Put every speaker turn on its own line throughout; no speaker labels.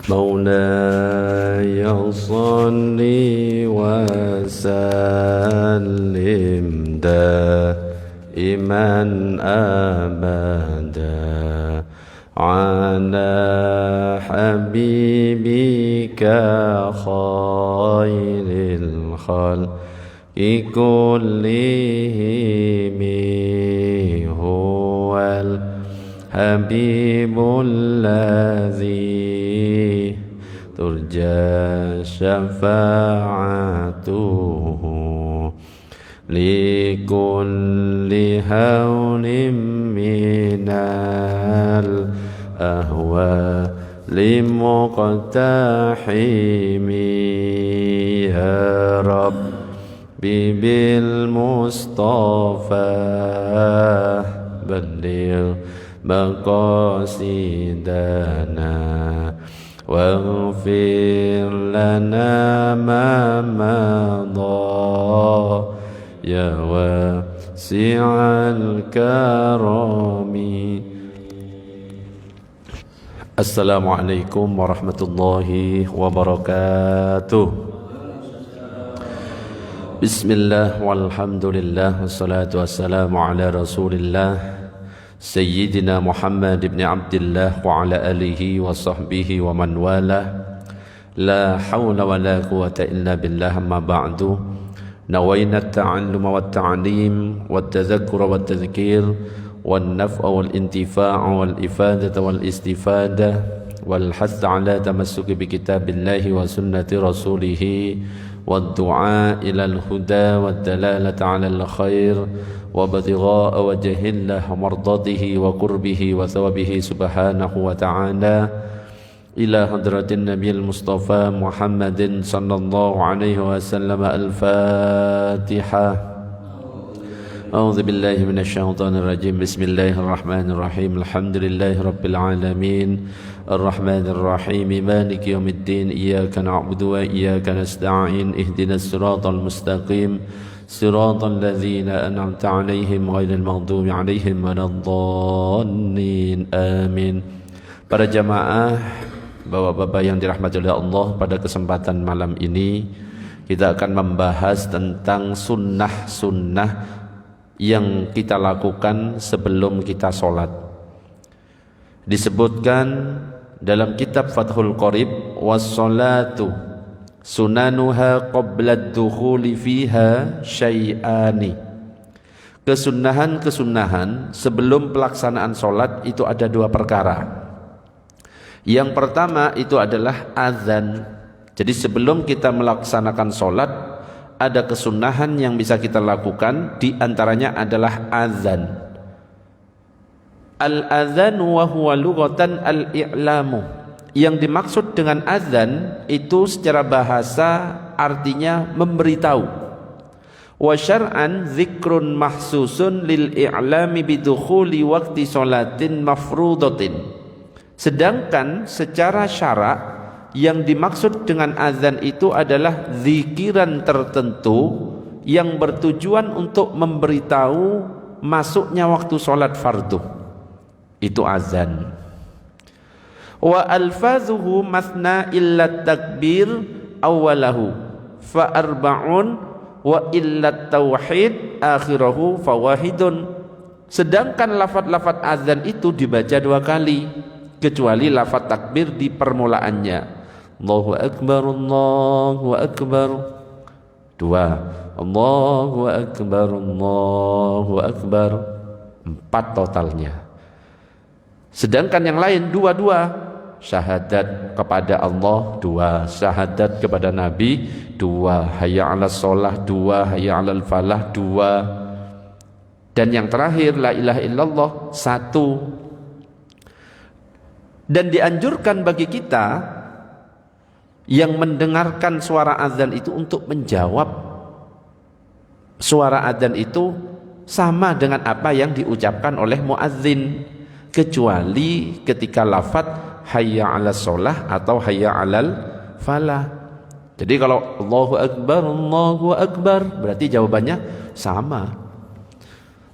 مولاي صل وسلم دائما أبدا على حبيبك خير الخلق كلهم هو الحبيب الذي ترجى شفاعته لكل هون من الأهوال مقتحم يا رب بالمصطفى بلغ مقاصدنا واغفر لنا ما مضى يا واسع الكرم. Assalamualaikum warahmatullahi wabarakatuh. Bismillah walhamdulillah wassalatu wassalamu ala rasulillah Sayyidina Muhammad ibn Abdillah wa ala alihi wa sahbihi wa man walah. La hawla wa la quwata illa billah, amma ba'du. Nawayna at-ta'alluma wa at-ta'lim wa at-tadhakkura wa at-tadhkir wa an-naf'a wal intifa'a wal ifadata wal istifada wal hath ala tamassuki bi kitabillahi wa sunnati rasulih wa ad-du'a ila al-huda wa ad-dalalata ala al-khair wa batigha'a wajhillah mardatihi wa qurbihi wa thawabihi subhanahu wa ta'ala ila hadratin nabiyil mustafa Muhammadin sallallahu alaihi wasallam. Al-Fatihah. A'udzu billahi minasy syaithanir rajim. Bismillahirrahmanirrahim. Alhamdulillahi rabbil alamin. Arrahmanir rahim. Maliki yaumiddin. Iyyaka na'budu wa iyyaka nasta'in. Ihdinas siratal mustaqim. Siratal ladzina an'amta 'alaihim ghairil maghdubi 'alaihim waladdallin. Amin. Para jamaah, bapak-bapak yang dirahmati oleh Allah, pada kesempatan malam ini kita akan membahas tentang sunnah-sunnah yang kita lakukan sebelum kita sholat. Disebutkan dalam kitab Fathul Qorib, was-sholatu sunanuha qabla ad-dukhuli fiha syai'ani. Kesunnahan-kesunnahan sebelum pelaksanaan sholat itu ada dua perkara. Yang pertama itu adalah azan. Jadi sebelum kita melaksanakan sholat, ada kesunahan yang bisa kita lakukan, di antaranya adalah azan. Al-azan wa huwa lughatan al-i'lamu. Yang dimaksud dengan azan itu secara bahasa artinya memberitahu. Wa syar'an zikrun mahsusun lil i'lami bidukhuli waqti sholatin mafrudatin. Sedangkan secara syarak yang dimaksud dengan azan itu adalah zikiran tertentu yang bertujuan untuk memberitahu masuknya waktu sholat fardu. Itu azan. Wa alfazuhu mathna illa takbir awalahu fa arba'un wa illa tauhid akhirahu fawahidun. Sedangkan lafaz-lafaz azan itu dibaca dua kali, kecuali lafaz takbir di permulaannya. Allahu Akbar, Allahu Akbar. Dua. Allahu Akbar, Allahu Akbar. Empat totalnya. Sedangkan yang lain dua-dua. Syahadat kepada Allah, dua. Syahadat kepada Nabi, dua. Hayya 'alas shalah, dua. Hayya 'alal falah, dua. Dan yang terakhir la ilaha illallah, satu. Dan dianjurkan bagi kita yang mendengarkan suara azan itu untuk menjawab suara azan itu sama dengan apa yang diucapkan oleh muadzin, kecuali ketika lafaz hayya 'alas shalah atau hayya 'alal falah. Jadi kalau Allahu Akbar, Allahu Akbar, berarti jawabannya sama.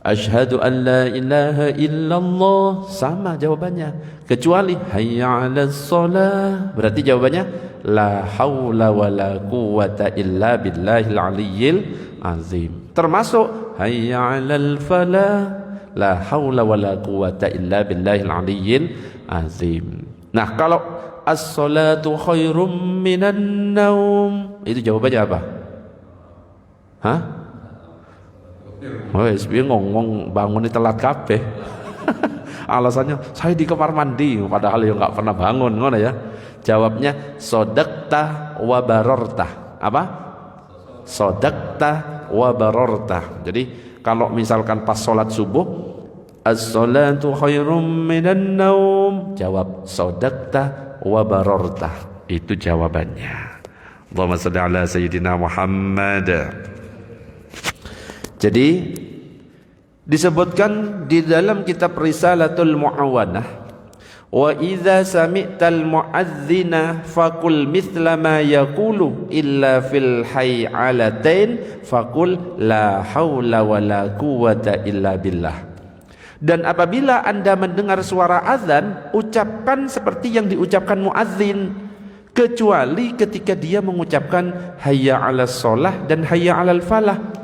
Asyhadu an la ilaha illallah, sama jawabannya. Kecuali hayya 'alas shalah, berarti jawabannya la haula wala quwata illa billahil aliyyil azim. Termasuk hayya 'alal falah, la haula wala quwata illa billahil aliyyil azim. Nah, kalau as-salatu khairum minan naum, itu jawabannya apa? Hah? Oh, SBY ngomong bangun telat kabeh. Alasannya saya di kamar mandi, padahal ya nggak pernah bangun, ngono ya. Jawabnya sodakta wa barorta. Apa? Sodakta wa barorta. Jadi kalau misalkan pas sholat subuh, as-salatu khairum minan naum, jawab sodakta wa barorta. Itu jawabannya. Allahumma shalli ala sayyidina Muhammad. Jadi disebutkan di dalam kitab Risalatul Mu'awanah, wa idza sami'tal mu'adzina faqul mithla ma yaqulu illa fil hay'alatain faqul la haula wala quwata illa billah. Dan apabila Anda mendengar suara azan, ucapkan seperti yang diucapkan muadzin, kecuali ketika dia mengucapkan hayya 'alas shalah dan hayya 'alal falah.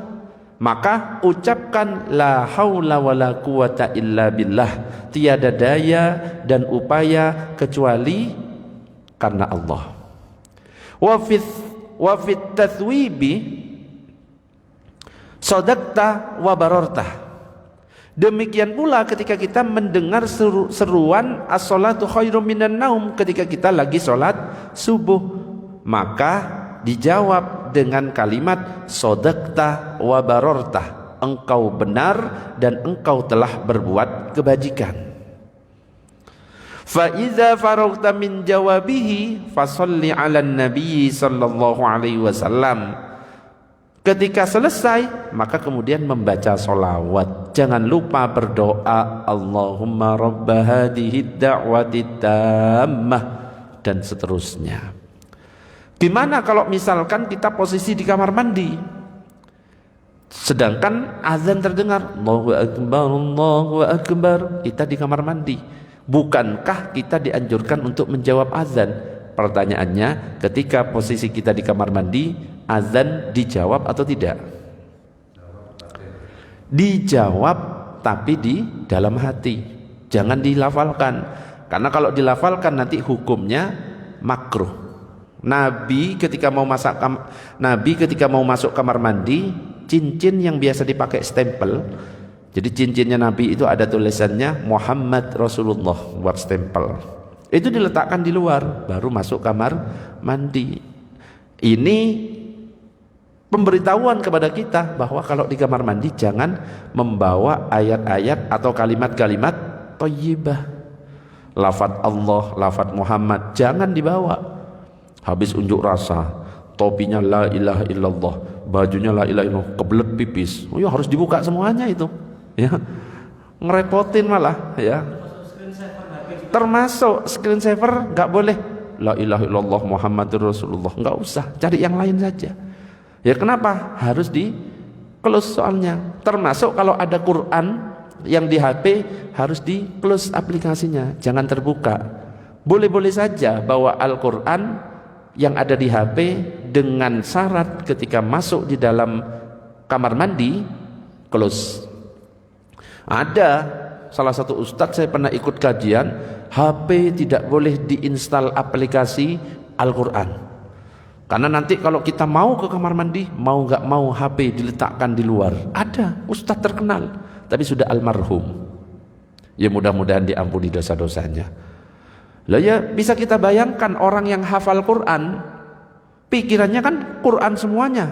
Maka ucapkan la haula wala quwata illa billah, tiada daya dan upaya kecuali karena Allah. Wa fit tathwibi sadaqta wa bararta. Demikian pula ketika kita mendengar seruan as-salatu khairum minan naum ketika kita lagi sholat subuh, maka dijawab dengan kalimat sodakta wa barorta, engkau benar dan engkau telah berbuat kebajikan. Fa iza faragta min jawabihi fasalli ala nabi sallallahu alaihi wasallam. Ketika selesai, maka kemudian membaca solawat. Jangan lupa berdoa, Allahumma rabba hadhihi da'wati tammah, dan seterusnya. Gimana kalau misalkan kita posisi di kamar mandi, sedangkan azan terdengar, Allahu Akbar, Allahu Akbar, kita di kamar mandi. Bukankah kita dianjurkan untuk menjawab azan? Pertanyaannya, ketika posisi kita di kamar mandi, azan dijawab atau tidak? Dijawab, tapi di dalam hati, jangan dilafalkan. Karena kalau dilafalkan nanti hukumnya makruh. Nabi ketika mau masuk kamar mandi, cincin yang biasa dipakai stempel. Jadi cincinnya Nabi itu ada tulisannya Muhammad Rasulullah, buat stempel. Itu diletakkan di luar, baru masuk kamar mandi. Ini pemberitahuan kepada kita bahwa kalau di kamar mandi jangan membawa ayat-ayat atau kalimat-kalimat thayyibah. Lafaz Allah, lafaz Muhammad jangan dibawa. Habis unjuk rasa, topinya la ilaha illallah, bajunya la ilaha illallah, kebelet pipis, oh ya harus dibuka semuanya itu, ya ngerepotin malah, ya. Termasuk screensaver nggak boleh la ilaha illallah Muhammadur Rasulullah, nggak usah, cari yang lain saja. Ya kenapa? Harus di close soalnya. Termasuk kalau ada Quran yang di HP harus di close aplikasinya, jangan terbuka. Boleh-boleh saja bawa Al-Quran yang ada di HP dengan syarat ketika masuk di dalam kamar mandi close. Ada salah satu ustadz, saya pernah ikut kajian, HP tidak boleh diinstal aplikasi Al-Quran, karena nanti kalau kita mau ke kamar mandi, mau nggak mau HP diletakkan di luar. Ada ustadz terkenal tapi sudah almarhum, ya mudah-mudahan diampuni dosa-dosanya. Lah ya bisa kita bayangkan orang yang hafal Quran, pikirannya kan Quran semuanya.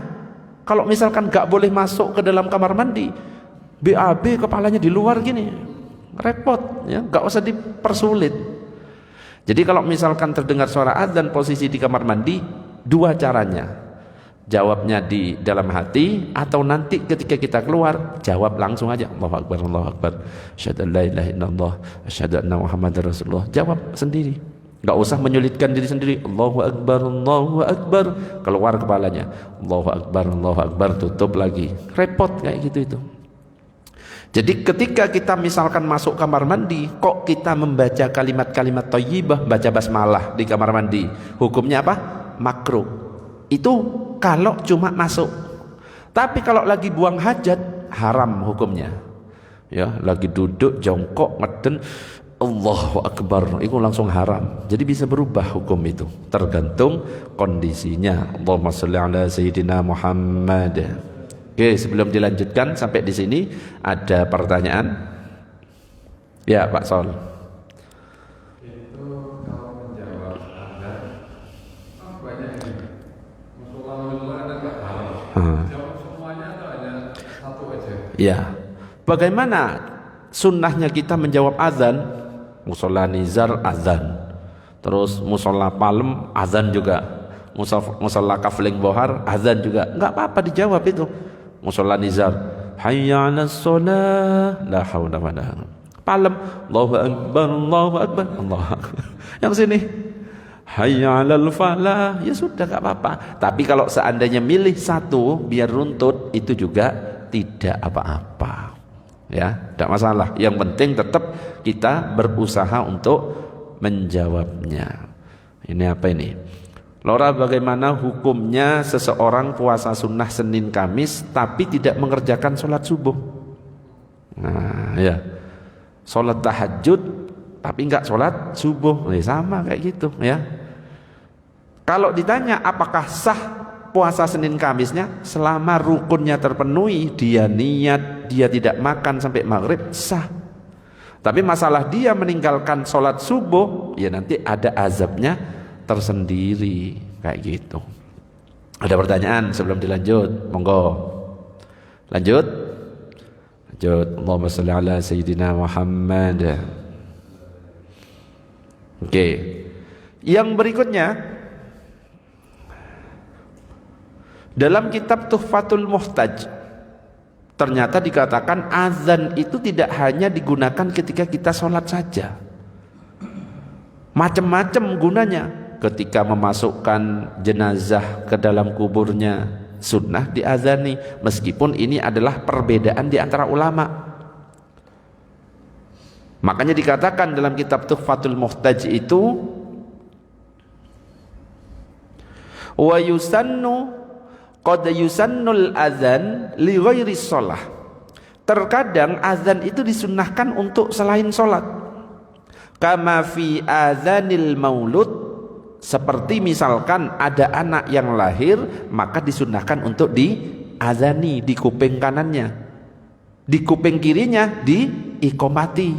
Kalau misalkan gak boleh masuk ke dalam kamar mandi, BAB kepalanya di luar gini, repot ya, gak usah dipersulit. Jadi kalau misalkan terdengar suara adzan posisi di kamar mandi, dua caranya. Jawabnya di dalam hati, atau nanti ketika kita keluar jawab langsung aja, Allahu Akbar, Allahu Akbar, asyhadu an la ilaha illallah, asyhadu anna Muhammadar Rasulullah. Jawab sendiri, nggak usah menyulitkan diri sendiri. Allahu Akbar, Allahu Akbar, keluar kepalanya, Allahu Akbar, Allahu Akbar, tutup lagi, repot kayak gitu itu. Jadi ketika kita misalkan masuk kamar mandi, kok kita membaca kalimat-kalimat thayyibah, baca basmalah di kamar mandi, hukumnya apa? Makruh. Itu kalau cuma masuk. Tapi kalau lagi buang hajat, haram hukumnya. Ya, lagi duduk jongkok ngeden Allahu Akbar, itu langsung haram. Jadi bisa berubah hukum itu, tergantung kondisinya. Allahumma sholli ala sayyidina Muhammad. Oke, sebelum dilanjutkan sampai di sini ada pertanyaan? Ya, Pak Sol.
Itu kalau menjawab azan, banyak ini. Musola ada nggak hal? Jawab semuanya atau hanya satu aja?
Ya, bagaimana sunnahnya kita menjawab azan? Musola Nizar azan, terus musola Palem azan juga, musola Kafling Bohar azan juga, nggak apa-apa dijawab itu. Musola Nizar, hayya 'alas shalah, la haula wala quwwata. Palem, Allahu akbar, Allahu akbar, Allahu akbar. Yang sini, hayya 'alal falah, ya sudah nggak apa-apa. Tapi kalau seandainya milih satu biar runtut, itu juga tidak apa-apa. Ya, tidak masalah. Yang penting tetap kita berusaha untuk menjawabnya. Ini apa ini? Lora, bagaimana hukumnya seseorang puasa sunnah Senin Kamis tapi tidak mengerjakan sholat subuh? Nah, ya, sholat tahajud tapi enggak sholat subuh, sama kayak gitu ya. Kalau ditanya apakah sah puasa Senin Kamisnya, selama rukunnya terpenuhi, dia niat, dia tidak makan sampai maghrib, sah. Tapi masalah dia meninggalkan sholat subuh, ya nanti ada azabnya tersendiri kayak gitu. Ada pertanyaan sebelum dilanjut? Monggo. Lanjut. Allahumma sholli ala sayyidina Muhammad. Oke. Yang berikutnya, dalam kitab Tuhfatul Muhtaj ternyata dikatakan azan itu tidak hanya digunakan ketika kita sholat saja, macam-macam gunanya. Ketika memasukkan jenazah ke dalam kuburnya sunnah diazani, meskipun ini adalah perbedaan di antara ulama. Makanya dikatakan dalam kitab Tuhfatul Muhtaj itu, wa yusannu qad yusannul azan li ghairi shalah. Terkadang azan itu disunnahkan untuk selain salat. Kama fi azanil maulud, seperti misalkan ada anak yang lahir, maka disunnahkan untuk diazani di kuping kanannya, di kuping kirinya diiqomati.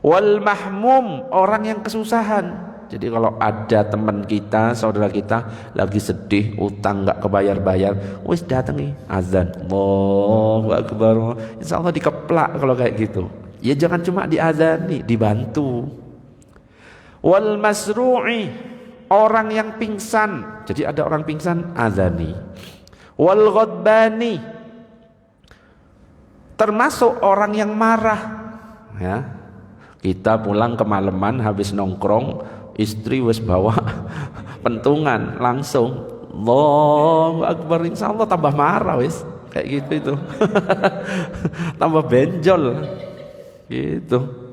Wal mahmum, orang yang kesusahan. Jadi kalau ada teman kita, saudara kita lagi sedih, utang nggak kebayar-bayar, wis datangi azan, Allahu Akbar, insya Allah dikeplak kalau kayak gitu. Ya jangan cuma diazani, dibantu. Wal masru'i, orang yang pingsan. Jadi ada orang pingsan, azani. Wal ghadbani, termasuk orang yang marah. Ya, kita pulang kemalaman habis nongkrong, istri wis bawa pentungan, langsung Allahu Akbar, insya Allah tambah marah wis kayak gitu itu. Tambah benjol gitu.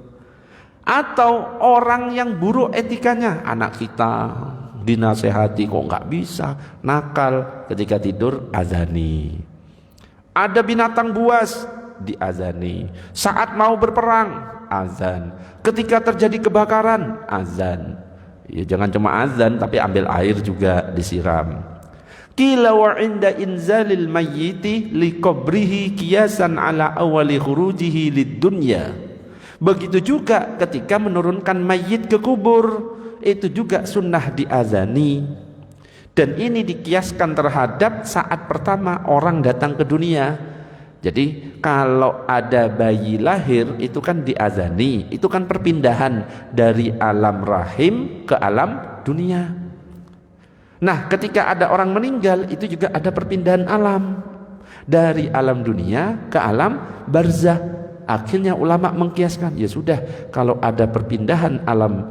Atau orang yang buruk etikanya, anak kita dinasehati kok nggak bisa, nakal, ketika tidur azani. Ada binatang buas, diazani. Saat mau berperang, azan. Ketika terjadi kebakaran, azan. Ya jangan cuma azan, tapi ambil air juga disiram. Qila wa inda inzalil mayyiti li qabrihi qiyasan ala awali khurujihi lid dunya. Begitu juga ketika menurunkan mayit ke kubur, itu juga sunnah diazani. Dan ini dikiaskan terhadap saat pertama orang datang ke dunia. Jadi kalau ada bayi lahir, itu kan diazani, itu kan perpindahan dari alam rahim ke alam dunia. Nah ketika ada orang meninggal, itu juga ada perpindahan alam, dari alam dunia ke alam barzah. Akhirnya ulama mengkiaskan, ya sudah, kalau ada perpindahan alam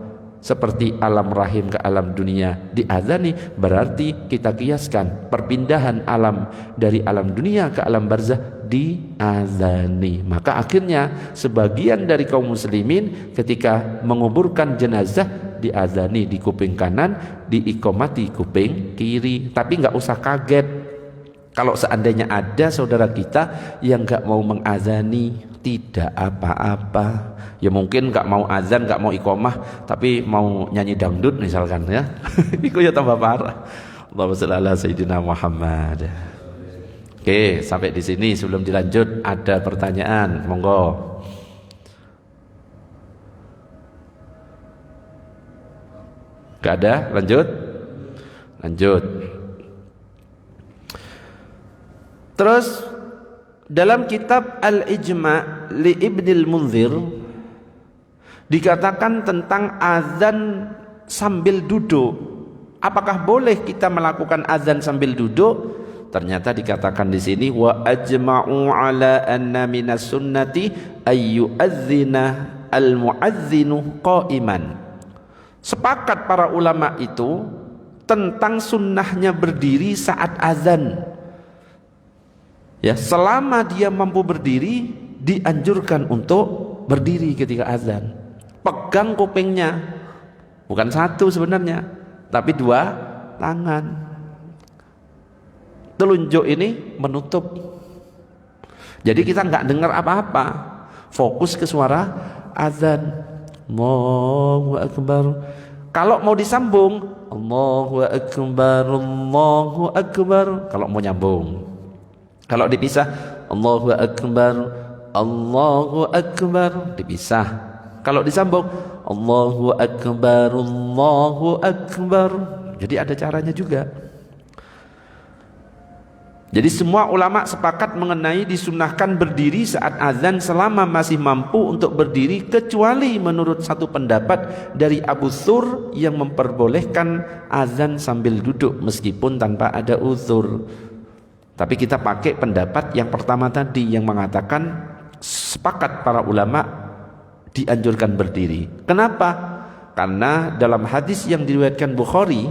seperti alam rahim ke alam dunia diazani, berarti kita kiaskan perpindahan alam dari alam dunia ke alam barzah diazani. Maka akhirnya sebagian dari kaum muslimin ketika menguburkan jenazah diazani di kuping kanan, diikomati kuping kiri. Tapi nggak usah kaget kalau seandainya ada saudara kita yang nggak mau mengazani, tidak apa-apa. Ya mungkin nggak mau azan, nggak mau ikomah, tapi mau nyanyi dangdut misalkan ya. Itu ya tambah parah. Allahumma shalli ala sayyidina Muhammad. Oke, sampai di sini. Sebelum dilanjut ada pertanyaan, monggo. Gak ada? Lanjut. Terus dalam kitab Al-Ijma' li Ibnil Munzir dikatakan tentang azan sambil duduk. Apakah boleh kita melakukan azan sambil duduk? Ternyata dikatakan di sini wa ajma'u ala anna minas sunnati ay yu'adzina al-mu'adzinu qa'iman. Sepakat para ulama itu tentang sunnahnya berdiri saat azan. Ya, selama dia mampu berdiri, dianjurkan untuk berdiri ketika azan. Pegang kupingnya, bukan satu sebenarnya, tapi dua tangan. Telunjuk ini menutup. Jadi kita nggak dengar apa-apa, fokus ke suara azan. Allahu Akbar. Kalau mau disambung, Allahu Akbar, Allahu Akbar. Kalau mau nyambung. Kalau dipisah, Allahu Akbar, Allahu Akbar, dipisah. Kalau disambung, Allahu Akbar, Allahu Akbar. Jadi ada caranya juga. Jadi semua ulama sepakat mengenai disunahkan berdiri saat azan selama masih mampu untuk berdiri, kecuali menurut satu pendapat dari Abu Thur yang memperbolehkan azan sambil duduk meskipun tanpa ada uzur. Tapi kita pakai pendapat yang pertama tadi yang mengatakan sepakat para ulama dianjurkan berdiri. Kenapa? Karena dalam hadis yang diriwayatkan Bukhari,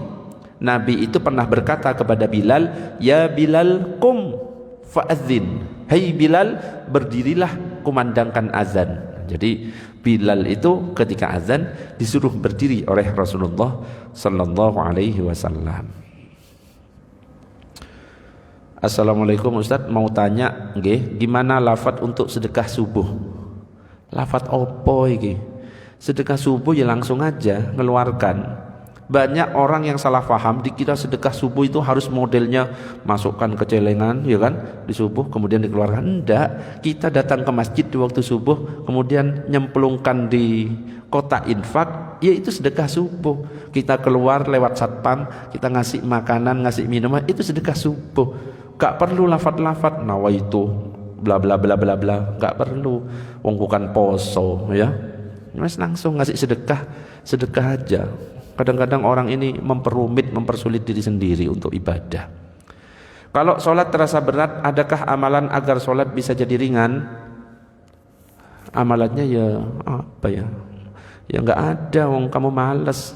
Nabi itu pernah berkata kepada Bilal, "Ya Bilal, qum fa'adzin." Hai Bilal, berdirilah kumandangkan azan. Jadi Bilal itu ketika azan disuruh berdiri oleh Rasulullah sallallahu alaihi wasallam. Assalamualaikum Ustaz, mau tanya nggih, gimana lafaz untuk sedekah subuh? Lafaz opo iki? Sedekah subuh ya langsung aja ngeluarkan. Banyak orang yang salah paham, dikira sedekah subuh itu harus modelnya masukkan ke celengan, ya kan, di subuh kemudian dikeluarkan. Enggak, kita datang ke masjid di waktu subuh kemudian nyemplungkan di kotak infak, yaitu sedekah subuh. Kita keluar lewat satpam, kita ngasih makanan, ngasih minuman, itu sedekah subuh. Gak perlu lafad-lafad nawaitu bla bla bla bla bla, gak perlu. Wong bukan poso ya. Mas langsung ngasih sedekah aja. Kadang-kadang orang ini memperumit, mempersulit diri sendiri untuk ibadah. Kalau sholat terasa berat, adakah amalan agar sholat bisa jadi ringan? Amalannya ya apa ya? Ya nggak ada, wong kamu malas.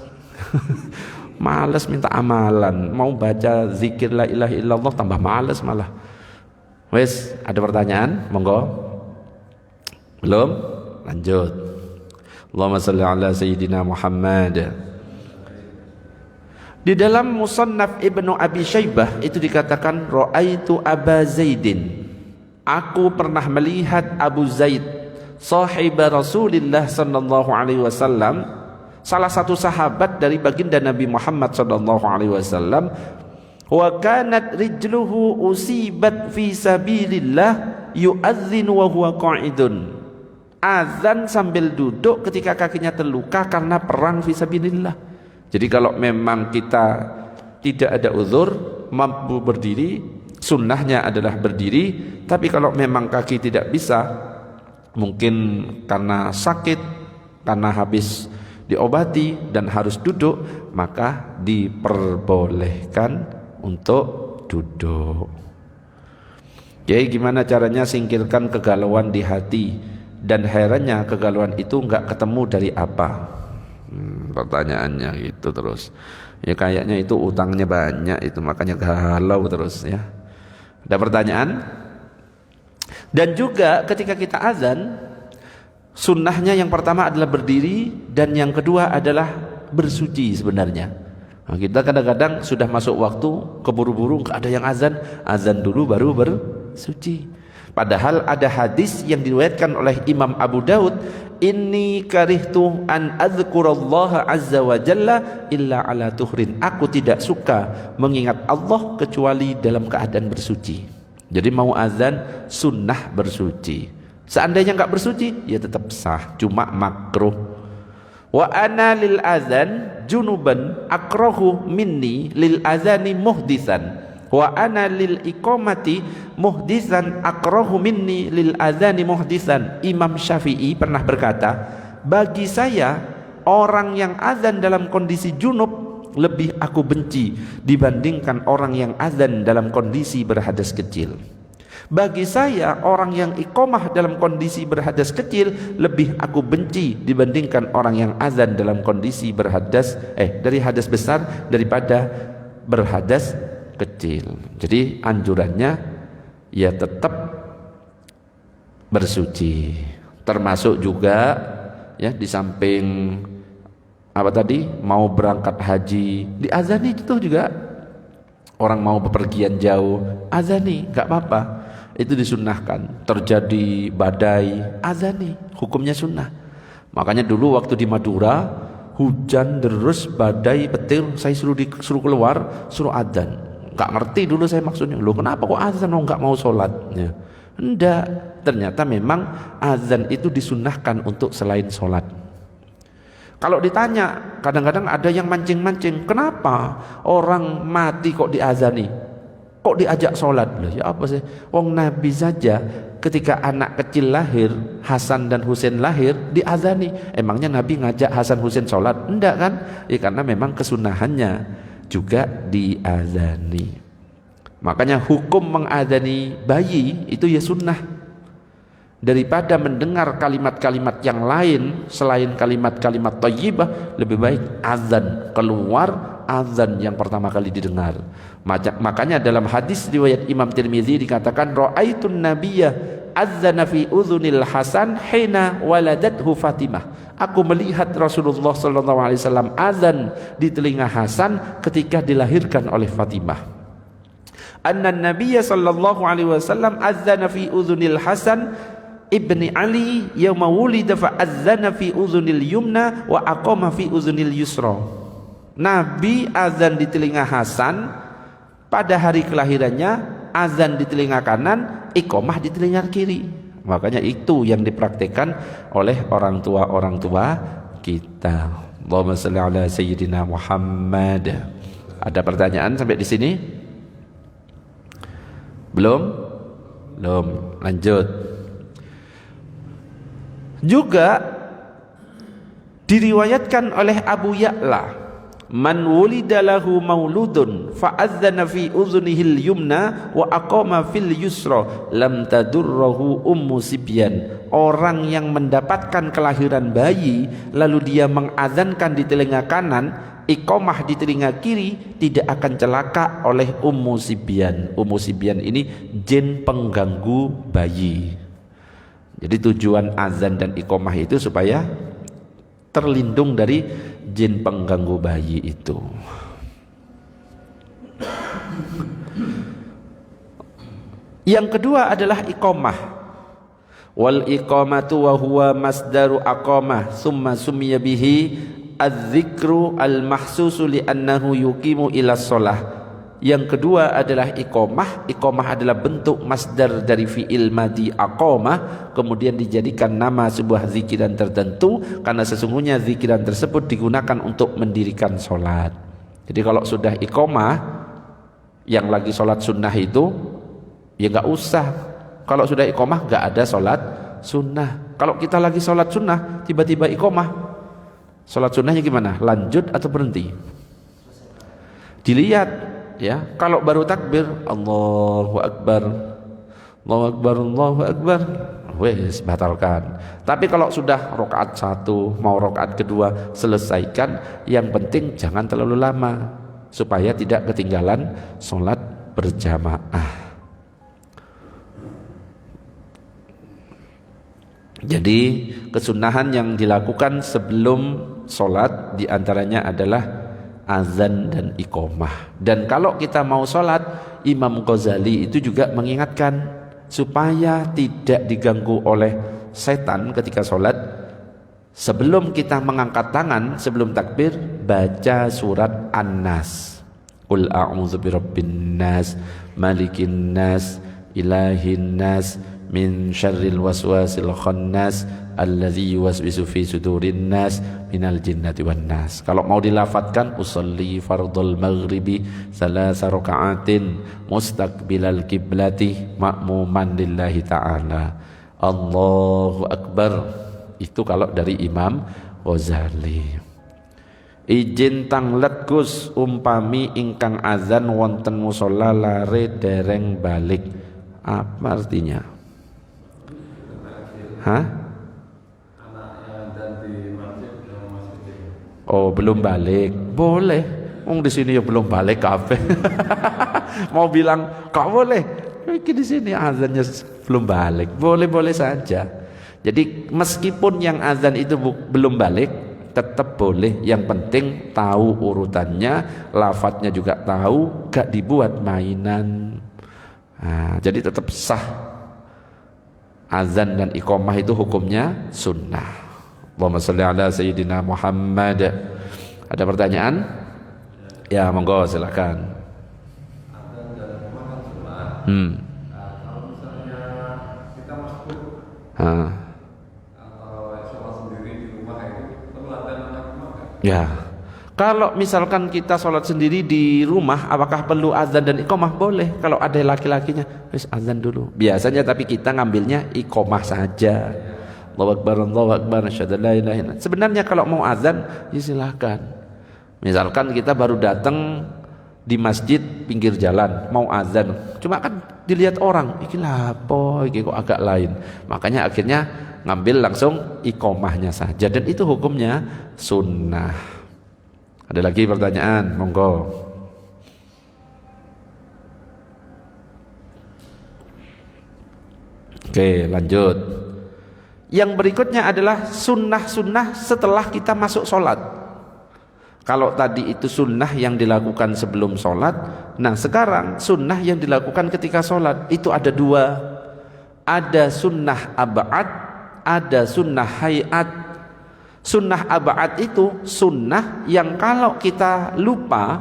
Malas minta amalan, mau baca zikir la ilaha illallah tambah malas malah. Wes, ada pertanyaan? Monggo. Belum? Lanjut. Allahumma shalli ala sayyidina Muhammad. Di dalam Musannaf Ibnu Abi Syaibah itu dikatakan ra'aitu Aba Zaidin. Aku pernah melihat Abu Zaid, sahib Rasulullah sallallahu alaihi wasallam, salah satu sahabat dari baginda Nabi Muhammad sallallahu alaihi wasallam. Wa kanat rijluhu usibat fi sabilillah yu'adzinu wa huwa qa'idun. Azan sambil duduk ketika kakinya terluka karena perang fi sabilillah. Jadi kalau memang kita tidak ada uzur, mampu berdiri, sunnahnya adalah berdiri. Tapi kalau memang kaki tidak bisa, mungkin karena sakit, karena habis diobati dan harus duduk, maka diperbolehkan untuk duduk. Jadi gimana caranya singkirkan kegalauan di hati? Dan herannya kegalauan itu enggak ketemu dari apa? pertanyaannya gitu terus. Ya kayaknya itu utangnya banyak itu, makanya galau terus ya. Ada pertanyaan? Dan juga ketika kita azan, sunnahnya yang pertama adalah berdiri, dan yang kedua adalah bersuci sebenarnya. Nah, kita kadang-kadang sudah masuk waktu, keburu-buru, nggak ada yang azan dulu baru bersuci. Padahal ada hadis yang diriwayatkan oleh Imam Abu Daud, inni karihtu an adzkurallaha azza wa jalla illa ala tuhrin. Aku tidak suka mengingat Allah kecuali dalam keadaan bersuci. Jadi mau azan sunnah bersuci. Seandainya enggak bersuci ya tetap sah, cuma makruh. Wa ana lil azan junuban akrahu minni lil azani muhdisan. Wa ana lil iqamati muhdisan akrahu minni lil azani muhdisan. Imam Syafi'i pernah berkata, bagi saya orang yang azan dalam kondisi junub lebih aku benci dibandingkan orang yang azan dalam kondisi berhadas kecil. Bagi saya orang yang iqamah dalam kondisi berhadas kecil lebih aku benci dibandingkan orang yang azan dalam kondisi dari hadas besar daripada berhadas kecil. Jadi anjurannya ya tetap bersuci. Termasuk juga ya di samping apa tadi mau berangkat haji diazani itu juga. Orang mau bepergian jauh azani nggak apa-apa, itu disunnahkan. Terjadi badai azani, hukumnya sunnah. Makanya dulu waktu di Madura hujan terus, badai, petir, saya suruh keluar, suruh adzan. Nggak ngerti dulu saya maksudnya, loh kenapa kok azan, nggak mau sholat ya. Enggak, ternyata memang azan itu disunnahkan untuk selain sholat. Kalau ditanya, kadang-kadang ada yang mancing-mancing, kenapa orang mati kok diazani, kok diajak sholat? Loh, ya apa sih, wong Nabi saja ketika anak kecil lahir, Hasan dan Husain lahir, diazani. Emangnya Nabi ngajak Hasan Husain sholat? Enggak kan? Ya karena memang kesunahannya juga diazani. Makanya hukum mengazani bayi itu ya sunnah. Daripada mendengar kalimat-kalimat yang lain selain kalimat-kalimat thayyibah, lebih baik azan keluar, azan yang pertama kali didengar. Makanya dalam hadis riwayat Imam Tirmizi dikatakan ra'aitun nabiyya azana fi udhunil Hasan hina waladathu Fatimah. Aku melihat Rasulullah sallallahu alaihi wasallam azan di telinga Hasan ketika dilahirkan oleh Fatimah. Anna nabiyya sallallahu alaihi wasallam azana fi udhunil Hasan ibni Ali yauma wulida fa azana fi udhunil yumna wa aqama fi udhunil yusra. Nabi azan di telinga Hasan pada hari kelahirannya, azan di telinga kanan, iqamah di telinga kiri. Makanya itu yang dipraktikkan oleh orang tua kita. Allahumma shalli ala sayyidina Muhammad. Ada pertanyaan sampai di sini? Belum? Lanjut. Juga diriwayatkan oleh Abu Ya'la, man wulida lahu mauludun fa adzana fi udhunihil yumna wa aqama fil yusra lam tadurruhu ummu sibyan. Orang yang mendapatkan kelahiran bayi lalu dia mengazankan di telinga kanan, iqamah di telinga kiri, tidak akan celaka oleh ummu sibyan. Ummu sibyan ini jin pengganggu bayi. Jadi tujuan azan dan iqamah itu supaya terlindung dari jin pengganggu bayi itu. Yang kedua adalah iqamah. Wal iqamatu wa huwa masdaru aqamah summa summiya bihi adz-dzikru al-mahsusu li annahu yuqimu ila shalah. Yang kedua adalah iqamah. Iqamah adalah bentuk masdar dari fi'il madi aqamah, kemudian dijadikan nama sebuah zikiran tertentu karena sesungguhnya zikiran tersebut digunakan untuk mendirikan sholat. Jadi kalau sudah iqamah, yang lagi sholat sunnah itu ya nggak usah. Kalau sudah iqamah nggak ada sholat sunnah. Kalau kita lagi sholat sunnah tiba-tiba iqamah, sholat sunnahnya gimana? Lanjut atau berhenti? Dilihat. Ya, kalau baru takbir Allahu Akbar, Allahu Akbar, Allahu Akbar, wes batalkan. Tapi kalau sudah rakaat 1 mau rakaat kedua, selesaikan. Yang penting jangan terlalu lama supaya tidak ketinggalan sholat berjamaah. Jadi kesunahan yang dilakukan sebelum sholat diantaranya adalah azan dan iqomah. Dan kalau kita mau sholat, Imam Ghazali itu juga mengingatkan supaya tidak diganggu oleh setan ketika sholat. Sebelum kita mengangkat tangan, sebelum takbir, baca surat An-Nas. Qul a'udzu birabbin nas, malikin nas, ilahin nas, min syarril waswasil khannas alladzi yuwaswisu fi sudurin nas minal jinnati wan nas. Kalau mau dilafatkan, usolli fardhul maghribi salasa raka'atin mustaqbilal kiblati ma'muman lillahi ta'ala. Allahu akbar. Itu kalau dari Imam Ghazali. Izin tanglet Gus, umpami ingkang azan wonten musala lare dereng balik. Apa artinya? Hah? Oh, belum balik. Boleh. Di sini ya belum balik kafe. Mau bilang kok boleh? Di sini azannya belum balik. Boleh-boleh saja. Jadi meskipun yang azan itu belum balik, tetap boleh. Yang penting tahu urutannya, lafadznya juga tahu, gak dibuat mainan. Nah, jadi tetap sah. Azan dan iqamah itu hukumnya sunnah. Allahumma sholli ala sayyidina Muhammad. Ada pertanyaan? Ya, monggo silakan.
Azan dan iqamah kan sunnah. Kalau misalnya kita masuk atau sholat sendiri di rumah itu perlu azan dan iqamah kan?
Ya. Kalau misalkan kita sholat sendiri di rumah, apakah perlu azan dan iqamah? Boleh. Kalau ada laki-lakinya, wis azan dulu. Biasanya tapi kita ngambilnya iqamah saja. Allahu akbar, Allahu akbar, asyhadu an la ilaha illallah. Sebenarnya kalau mau azan, ya silakan. Misalkan kita baru datang di masjid pinggir jalan, mau azan. Cuma kan dilihat orang, iki lapo, iki kok agak lain. Makanya akhirnya ngambil langsung iqamahnya saja. Dan itu hukumnya sunnah. Ada lagi pertanyaan? Monggo. Oke, lanjut. Yang berikutnya adalah sunnah-sunnah setelah kita masuk sholat. Kalau tadi itu sunnah yang dilakukan sebelum sholat, nah sekarang sunnah yang dilakukan ketika sholat. Itu ada dua. Ada sunnah ab'ad, ada sunnah hayat. Sunnah ab'ad itu sunnah yang kalau kita lupa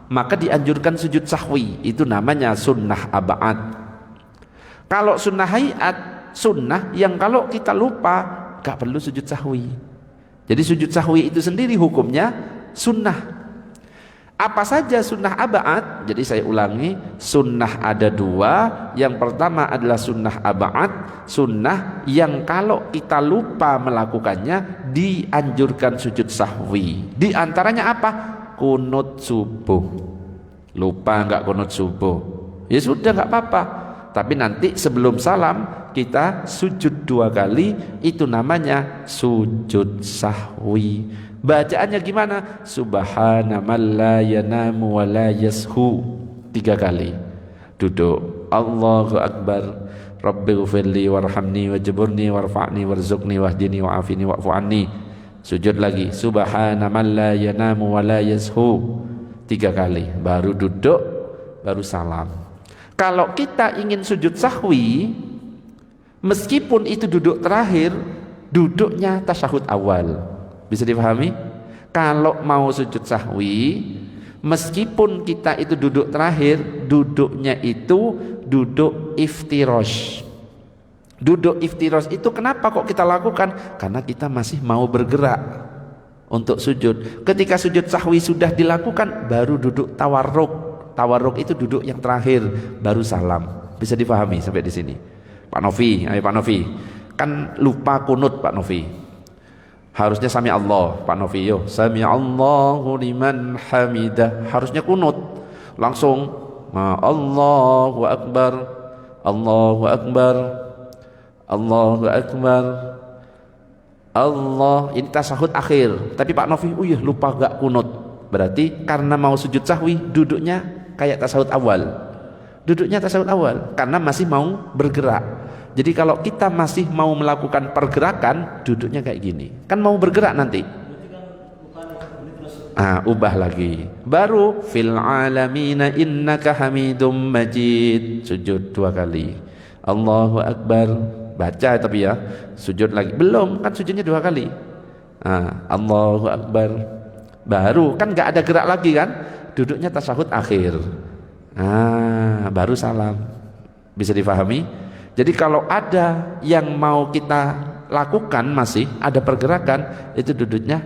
maka dianjurkan sujud sahwi. Itu namanya sunnah ab'ad. Kalau sunnah hayat, sunnah yang kalau kita lupa gak perlu sujud sahwi. Jadi sujud sahwi itu sendiri hukumnya sunnah. Apa saja sunnah ab'ad? Jadi saya ulangi, sunnah ada dua. Yang pertama adalah sunnah ab'ad, sunnah yang kalau kita lupa melakukannya dianjurkan sujud sahwi. Di antaranya apa? Kunut subuh. Lupa enggak kunut subuh, ya sudah enggak apa-apa. Tapi nanti sebelum salam kita sujud 2 kali, itu namanya sujud sahwi. Bacaannya gimana? Subhana man la yanamu wa la yashu. 3 kali. Duduk. Allahu akbar. Rabbighfirli warhamni wajburni warfa'ni warzuqni wahdini wa'afini wa'fu anni. Sujud lagi. Subhana man la yanamu wa la yashu. 3 kali. Baru duduk, baru salam. Kalau kita ingin sujud sahwi, meskipun itu duduk terakhir, duduknya tasyahud awal. Bisa dipahami? Kalau mau sujud sahwi, meskipun kita itu duduk terakhir, duduknya itu duduk iftirosh. Duduk iftirosh itu kenapa kok kita lakukan? Karena kita masih mau bergerak untuk sujud. Ketika sujud sahwi sudah dilakukan, baru duduk tawarruk. Tawarruk itu duduk yang terakhir, baru salam. Bisa dipahami sampai di sini? Pak Novi, ayo Pak Novi. Kan lupa kunut Pak Novi. Harusnya sami Allah, Pak Novi, yo sami Allahu liman hamidah. Harusnya kunut. Langsung Allahu akbar, Allahu akbar, Allahu Akbar. Allah, ini tasyahud akhir. Tapi Pak Novi, oh iya lupa gak kunut. Berarti karena mau sujud sahwi, duduknya kayak tasyahud awal. Duduknya tasyahud awal karena masih mau bergerak. Jadi kalau kita masih mau melakukan pergerakan, duduknya kayak gini. Kan mau bergerak nanti. Ubah lagi. Baru fil alamina innaka hamidum majid. Sujud 2 kali. Allahu Akbar. Baca tapi ya, sujud lagi. Belum, kan sujudnya 2 kali. Allahu Akbar. Baru, kan gak ada gerak lagi kan. Duduknya tasyahud akhir. Baru salam. Bisa difahami? Jadi kalau ada yang mau kita lakukan, masih ada pergerakan, itu duduknya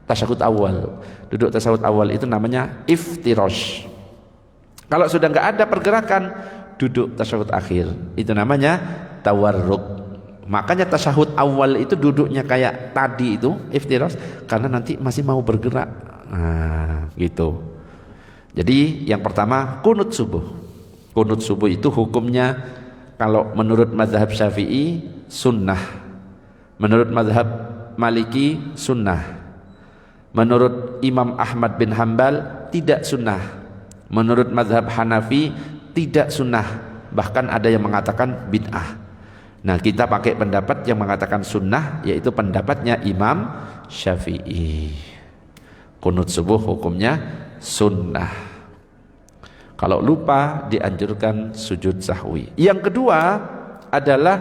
tasyahud awal. Duduk tasyahud awal itu namanya iftirash. Kalau sudah nggak ada pergerakan, duduk tasyahud akhir, itu namanya tawarruk. Makanya tasyahud awal itu duduknya kayak tadi itu iftirash, karena nanti masih mau bergerak. Gitu. Jadi yang pertama kunut subuh. Kunut subuh itu hukumnya kalau menurut mazhab Syafi'i sunnah, menurut mazhab Maliki sunnah, menurut Imam Ahmad bin Hambal tidak sunnah, menurut mazhab Hanafi tidak sunnah, bahkan ada yang mengatakan bid'ah. Nah, kita pakai pendapat yang mengatakan sunnah, yaitu pendapatnya Imam Syafi'i. Kunut subuh hukumnya sunnah. Kalau lupa dianjurkan sujud sahwi. Yang kedua adalah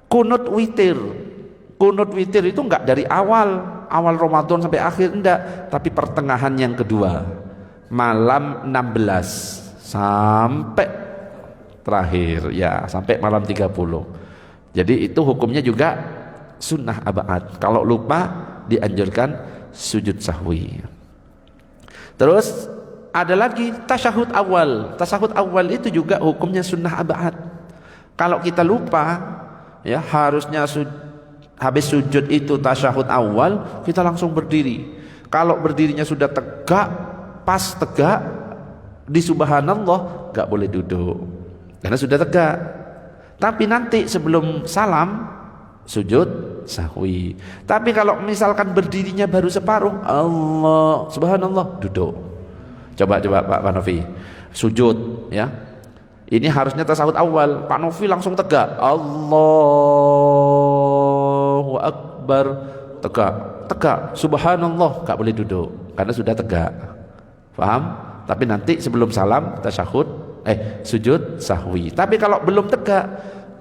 kunut witir. Kunut witir itu enggak dari awal Ramadan sampai akhir, enggak, tapi pertengahan yang kedua, malam 16 sampai terakhir ya, sampai malam 30. Jadi itu hukumnya juga sunnah abad. Kalau lupa dianjurkan sujud sahwi. Terus ada lagi tasyahud awal. Tasyahud awal itu juga hukumnya sunnah abad. Kalau kita lupa, ya harusnya habis sujud itu tasyahud awal, kita langsung berdiri. Kalau berdirinya sudah tegak, pas tegak di subhanallah, gak boleh duduk karena sudah tegak. Tapi nanti sebelum salam sujud sahwi. Tapi kalau misalkan berdirinya baru separuh, Allah subhanallah, duduk. Coba Pak Novi sujud ya. Ini harusnya tasawuf awal, Pak Novi langsung tegak. Allahu Akbar, tegak. Subhanallah, gak boleh duduk karena sudah tegak. Paham? Tapi nanti sebelum salam tasyahud sujud sahwi. Tapi kalau belum tegak,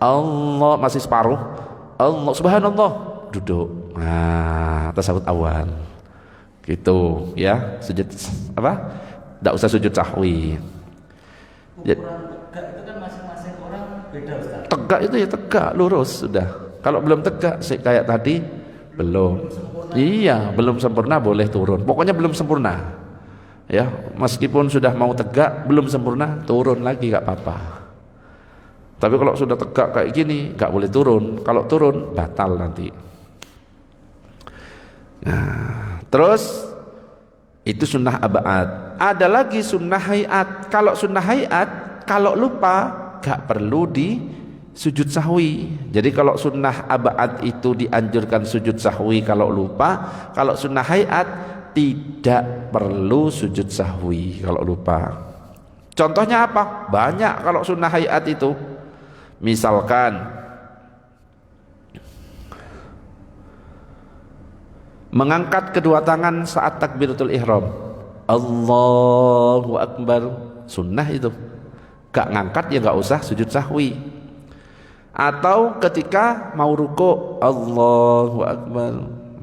Allah masih separuh, Allah subhanallah, duduk. Nah, tasawuf awal. Gitu ya, sujud apa? Tidak usah sujud sahwi.
Ukuran tegak itu kan masing-masing orang beda, Ustaz.
Tegak itu ya tegak lurus sudah. Kalau belum tegak kayak tadi belum. Iya, belum sempurna boleh turun. Pokoknya belum sempurna. Ya, meskipun sudah mau tegak belum sempurna, turun lagi gak apa-apa. Tapi kalau sudah tegak kayak gini gak boleh turun. Kalau turun batal nanti. Nah, terus itu sunnah abad. Ada lagi sunnah hayat. Kalau sunnah hayat, kalau lupa gak perlu di sujud sahwi. Jadi kalau sunnah abad itu dianjurkan sujud sahwi kalau lupa. Kalau sunnah hayat tidak perlu sujud sahwi kalau lupa. Contohnya apa? Banyak kalau sunnah hayat itu. Misalkan mengangkat kedua tangan saat takbiratul ihram, Allahu Akbar, sunnah itu. Gak ngangkat ya gak usah sujud sahwi. Atau ketika mau ruku, Allahu Akbar.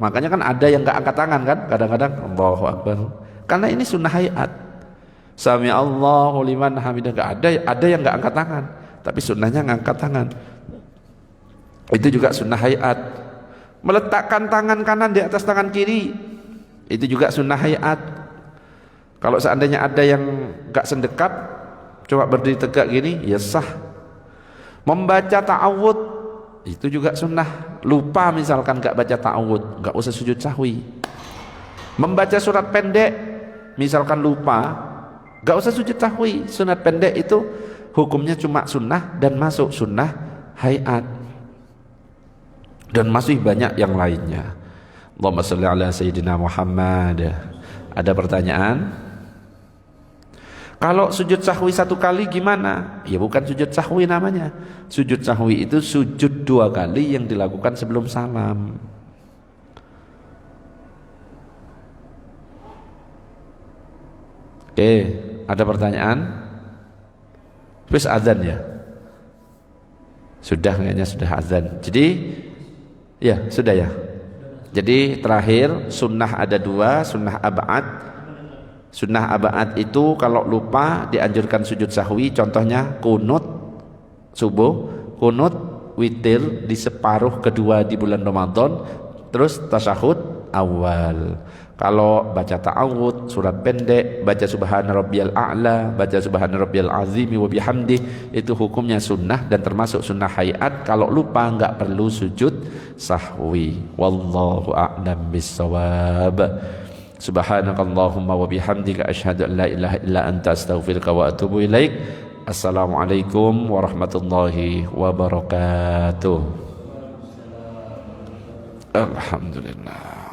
Makanya kan ada yang gak angkat tangan kan, kadang-kadang Allahu Akbar. Karena ini sunnah hayat. Sami Allahu liman hamidah, gak ada yang gak angkat tangan, tapi sunnahnya ngangkat tangan. Itu juga sunnah hayat. Meletakkan tangan kanan di atas tangan kiri, itu juga sunnah hayat. Kalau seandainya ada yang gak sendekap, coba berdiri tegak gini, ya sah. Membaca ta'awud, itu juga sunnah. Lupa misalkan gak baca ta'awud, gak usah sujud sahwi. Membaca surat pendek, misalkan lupa, gak usah sujud sahwi. Surat pendek itu hukumnya cuma sunnah dan masuk sunnah hayat. Dan masih banyak yang lainnya. Allahumma shalli ala sayyidina Muhammad. Ada pertanyaan? Kalau sujud sahwi 1 kali gimana? Ya bukan sujud sahwi namanya. Sujud sahwi itu sujud 2 kali yang dilakukan sebelum salam. Oke, ada pertanyaan? Terus azan ya? Sudah kayaknya sudah azan. Jadi ya sudah ya. Jadi terakhir sunnah ada 2, sunnah ab'ad. Sunnah ab'ad itu kalau lupa dianjurkan sujud sahwi. Contohnya kunut subuh, kunut witir di separuh kedua di bulan Ramadan, terus tasyahud awal. Kalau baca ta'awud, surat pendek, baca subhana rabbiyal a'la, baca subhana rabbiyal azimi wa bihamdih, itu hukumnya sunnah dan termasuk sunnah hayat. Kalau lupa enggak perlu sujud sahwi. Wallahu a'lam bissawab. Subhanakallahumma wa bihamdika asyhadu an la ilaha illa anta astaghfiruka wa atubu ilaik. Assalamualaikum warahmatullahi wabarakatuh. Alhamdulillah.